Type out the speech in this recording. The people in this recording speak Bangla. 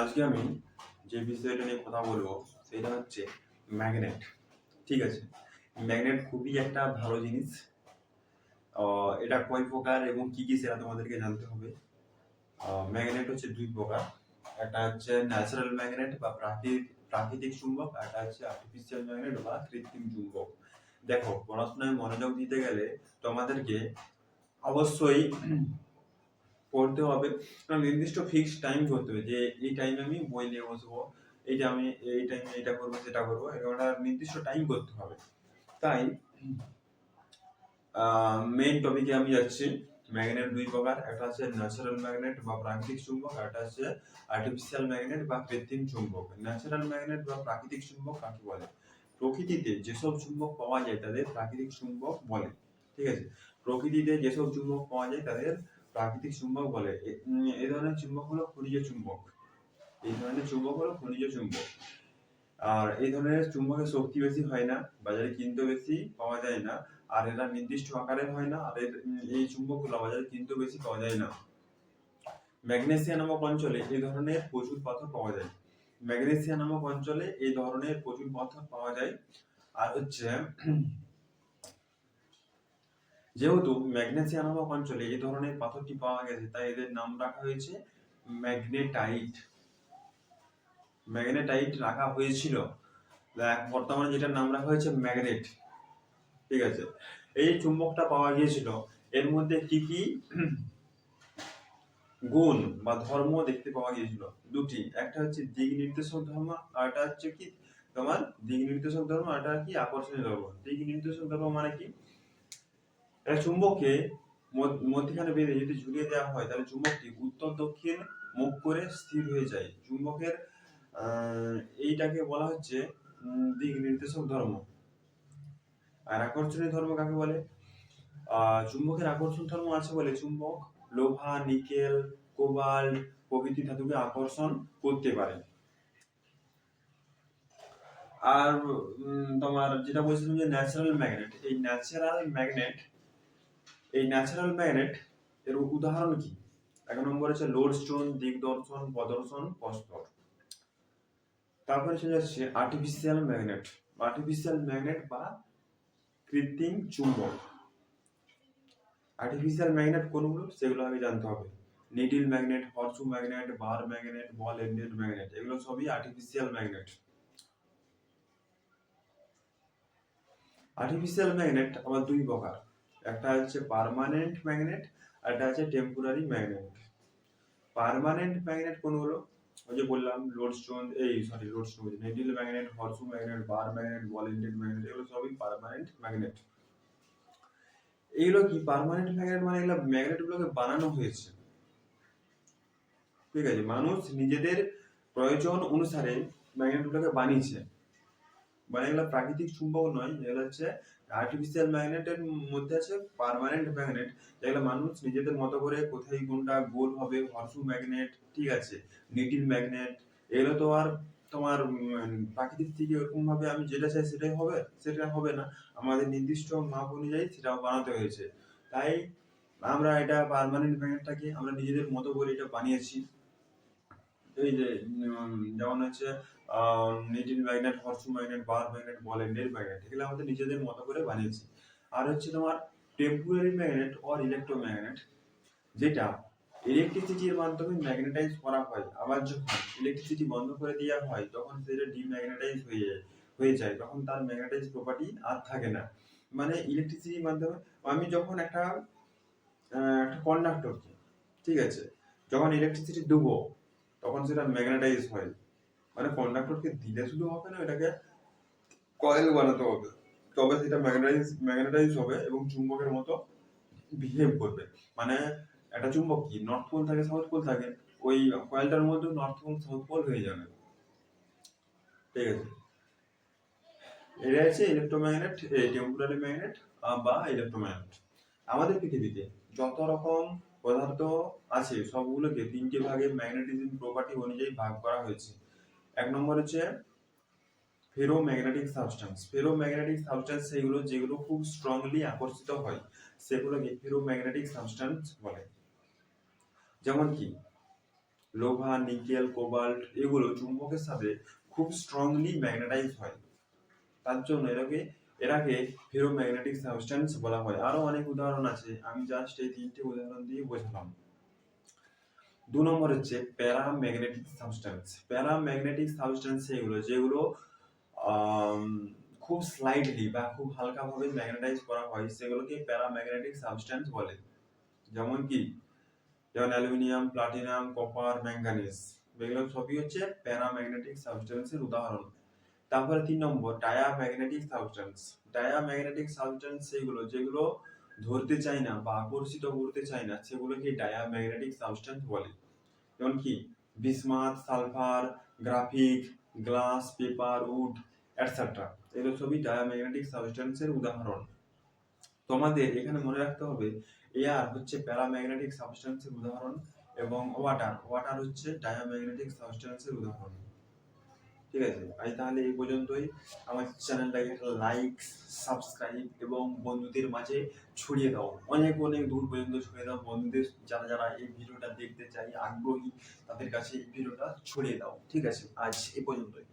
আজকে আমি যে বিষয়টা নিয়ে কথা বলবো সেটা হচ্ছে ম্যাগনেট। ঠিক আছে, ম্যাগনেট খুবই একটা ভালো জিনিস। এটা কয় প্রকার এবং কি কি সেটা তোমাদেরকে জানতে হবে। ম্যাগনেট হচ্ছে দুই প্রকার। একটা হচ্ছে ন্যাচারাল ম্যাগনেট বা প্রাকৃতিক চুম্বক, আর একটা হচ্ছে আর্টিফিশিয়াল ম্যাগনেট বা কৃত্রিম চুম্বক। দেখো, পড়াশোনায় মনোযোগ দিতে গেলে তোমাদেরকে অবশ্যই পড়তে হবে, নির্দিষ্ট ফিক্সড টাইম করতে হবে যে এই টাইমে আমি বই নিয়ে বসবো, এইটা আমি এই টাইমে এটা করবো সেটা করবো, এটা নির্দিষ্ট টাইম করতে হবে। তাই মেইন টপিকে আমি যাচ্ছি। ম্যাগনেট দুই প্রকার, একটা হচ্ছে ন্যাচারাল ম্যাগনেট বা প্রাকৃতিক চুম্বক, আর একটা হচ্ছে আর্টিফিশিয়াল ম্যাগনেট বা কৃত্রিম চুম্বক। ন্যাচারাল ম্যাগনেট বা প্রাকৃতিক চুম্বক কাকে বলে? প্রকৃতিতে যেসব চুম্বক পাওয়া যায় তাদের প্রাকৃতিক চুম্বক বলে। ঠিক আছে, প্রকৃতিতে যেসব চুম্বক পাওয়া যায় তাদের প্রাকৃতিক চুম্বক বলে। এই ধরনের চুম্বক হলো খনিজ চুম্বক। এই ধরনের চুম্বক হলো খনিজ চুম্বক। আর এই ধরনের চুম্বকের শক্তি বেশি হয় না, বাজারে কিনতে বেশি পাওয়া যায় না, আর এরা নির্দিষ্ট আকারের হয় না, আর এই চুম্বকগুলো বাজারে কিনতে বেশি পাওয়া যায় না। ম্যাগনেসিয়া নামক অঞ্চলে এই ধরনের প্রচুর পাথর পাওয়া যায়। ম্যাগনেসিয়া নামক অঞ্চলে এই ধরনের প্রচুর পাথর পাওয়া যায়। আর হচ্ছে যেহেতু ম্যাগনেসিয়া নামক অঞ্চলে এই ধরনের পাথরটি পাওয়া গেছে তাই এদের নাম রাখা হয়েছে ম্যাগনেটাইট। ম্যাগনেটাইট রাখা হয়েছিল, বর্তমানে যেটার নাম রাখা হয়েছে ম্যাগনেট। ঠিক আছে, এই চুম্বকটা পাওয়া গিয়েছিল, এর মধ্যে কি কি গুণ বা ধর্ম দেখতে পাওয়া গিয়েছিল? দুটি, একটা হচ্ছে দিক নির্দেশক ধর্ম, আর একটা হচ্ছে কি তোমার দিক নির্দেশক ধর্ম, আর একটা কি আকর্ষণীয় ধর্ম। দিক নির্দেশক ধর্ম মানে কি? একটা চুম্বককে মধ্যখানে বেঁধে যদি ঝুলিয়ে দেওয়া হয় তাহলে চুম্বকটি উত্তর দক্ষিণ মুখ করে স্থির হয়ে যায়। চুম্বকের এইটাকে বলা হচ্ছে দিক নির্দেশক ধর্ম। আর আকর্ষণীয় ধর্ম কাকে বলে? চুম্বকের আকর্ষণ ধর্ম আছে বলে চুম্বক লোহা, নিকেল, কোবাল্ট প্রভৃতি ধাতুকে আকর্ষণ করতে পারে। আর তোমার যেটা বলছিলাম যে ন্যাচারাল ম্যাগনেট, এই ন্যাচারাল ম্যাগনেট এর উদাহরণ কি? এক নম্বর হচ্ছে লোডস্টোন, দিগদর্শন, প্রদর্শন, প্রস্তর। তারপরে চলে যাচ্ছে আর্টিফিশিয়াল ম্যাগনেট। আর্টিফিশিয়াল ম্যাগনেট বা কৃত্রিম চুম্বক। আর্টিফিশিয়াল ম্যাগনেট কোনগুলো সেগুলো আগে জানতে হবে। Needle magnet, horseshoe magnet, bar magnet, ball ended magnet, এগুলো সবই আর্টিফিশিয়াল ম্যাগনেট। আর্টিফিশিয়াল ম্যাগনেট আবার দুই প্রকার, একটা হচ্ছে পার্মানেন্ট ম্যাগনেট আর একটা হচ্ছে টেম্পোরারি ম্যাগনেট। পার্মানেন্ট ম্যাগনেট কোনগুলো? ওই যে বললাম lodestone, needle magnet, horseshoe magnet, bar magnet, ball ended magnet, এগুলো সবই পার্মানেন্ট ম্যাগনেট। এইগুলো কি পার্মানেন্ট ম্যাগনেট? মানে এগুলো ম্যাগনেটগুলোকে বানানো হয়েছে। ঠিক আছে, মানুষ নিজেদের প্রয়োজন অনুসারে ম্যাগনেটগুলোকে বানিয়েছে, মানে এগুলো প্রাকৃতিক চুম্বক নয়, এগুলো হচ্ছে আর্টিফিশিয়াল ম্যাগনেটের মধ্যে আছে পার্মানেন্ট ম্যাগনেট, যেগুলো মানুষ নিজেদের মতো করে কোথায় কোনটা গোল হবে, হর্সু ম্যাগনেট, ঠিক আছে, নিডল ম্যাগনেট, এগুলো তো আর তোমার প্রাকৃতিক থেকে এরকম ভাবে আমি যেটা চাই সেটাই হবে, সেটা হবে না, আমাদের নির্দিষ্ট মাপ অনুযায়ী সেটাও বানাতে হয়েছে। তাই আমরা এটা পার্মানেন্ট ম্যাগনেটটাকে আমরা নিজেদের মতো করে এটা বানিয়েছি। এই যে যেমন হচ্ছে needle magnet, horseshoe magnet, bar magnet, ball ended magnet, এগুলো আমাদের নিজেদের মতো করে বানিয়েছি। আর হচ্ছে তোমার টেম্পোরারি ম্যাগনেট অর ইলেকট্রোম্যাগনেট, যেটা ইলেকট্রিসিটির মাধ্যমে ম্যাগনেটাইজ করা হয়, আবার যখন ইলেকট্রিসিটি বন্ধ করে দেওয়া হয় তখন সেটা ডিম্যাগনেটাইজ হয়ে যায়, তখন তার ম্যাগনেটাইজ প্রপার্টি আর থাকে না। মানে ইলেকট্রিসিটির মাধ্যমে আমি যখন একটা কন্ডাক্টরকে, ঠিক আছে, যখন ইলেকট্রিসিটি দেবো তখন সেটা ম্যাগনেটাইজ হয়। মানে কন্ডাক্টরকে দিলে শুধু হবে না, এটাকে কয়েল বানাতে হবে, তবে সেটা ম্যাগনেটাইজ হবে এবং চুম্বকের মতো বিহেভ করবে। মানে একটা চুম্বক কি নর্থ পোল থাকে, সাউথ পোল থাকে, ওই কয়েলটার মধ্যে নর্থ পোল সাউথ পোল হয়ে যাবে। ঠিক আছে, এটা হচ্ছে ইলেকট্রোম্যাগনেট, টেম্পোরারি ম্যাগনেট বা ইলেকট্রোম্যাগনেট। আমাদের পৃথিবীতে যত রকম পদার্থ আছে সবগুলোকে তিনটে ভাগে ম্যাগনেটিজম প্রপার্টি অনুযায়ী ভাগ করা হয়েছে। এক নম্বর হচ্ছে ফেরোম্যাগনেটিক সাবস্টেন্স। ফেরোম্যাগনেটিক সাবস্টেন্স সেগুলো যেগুলো খুব স্ট্রংলি আকর্ষিত হয় সেগুলোকে ফেরোম্যাগনেটিক সাবস্টেন্স বলে। যেমন কি লোহা, নিকেল, কোবাল্ট এগুলো চুম্বকের সাথে খুব স্ট্রংলি ম্যাগনেটাইজ হয়। তার জন্য এরাকে ফেরোম্যাগনেটিক সাবস্টেন্স বলা হয়। আরো অনেক উদাহরণ আছে, আমি জাস্ট এই 3টে উদাহরণ দিয়ে বোঝালাম। 2 নম্বর হচ্ছে প্যারাম্যাগনেটিক সাবস্টেন্স। প্যারাম্যাগনেটিক সাবস্টেন্স সেগুলো যেগুলো আম, খুব স্লাইডলি বা খুব হালকাভাবে ম্যাগনেটাইজ করা হয়, সেগুলোকে প্যারাম্যাগনেটিক সাবস্টেন্স বলে। যেমন অ্যালুমিনিয়াম, প্লাটিনাম, কপার, ম্যাঙ্গানিজ, এগুলো সবই হচ্ছে প্যারাম্যাগনেটিক সাবস্টেন্সের উদাহরণ। তারপরে 3 নম্বর ডায়াম্যাগনেটিক সাবস্টেন্স। ডায়াম্যাগনেটিক সাবস্টেন্স সেগুলো যেগুলো ধরতে চায় না বা আকর্ষিত করতে চায় না, সেগুলোকে ডায়াম্যাগনেটিক সাবস্টেন্স বলে। যেমন কি bismuth, sulphur, graphic, glass, paper, wood etcetera, এগুলো সবই ডায়াম্যাগনেটিক সাবস্টেন্সের উদাহরণ। তোমাদের এখানে মনে রাখতে হবে এয়ার হচ্ছে প্যারাম্যাগনেটিক সাবস্টেন্সের উদাহরণ এবং ওয়াটার হচ্ছে ডায়াম্যাগনেটিক সাবস্টেন্সের উদাহরণ। ঠিক আছে, আজ তাহলে এই পর্যন্তই। আমার চ্যানেলটাকে একটা লাইক, সাবস্ক্রাইব এবং বন্ধুদের মাঝে ছড়িয়ে দাও, অনেক অনেক দূর পর্যন্ত ছড়িয়ে দাও। বন্ধুদের যারা যারা এই ভিডিওটা দেখতে চাই, আগ্রহী, তাদের কাছে এই ভিডিওটা ছড়িয়ে দাও। ঠিক আছে, আজ এই পর্যন্তই।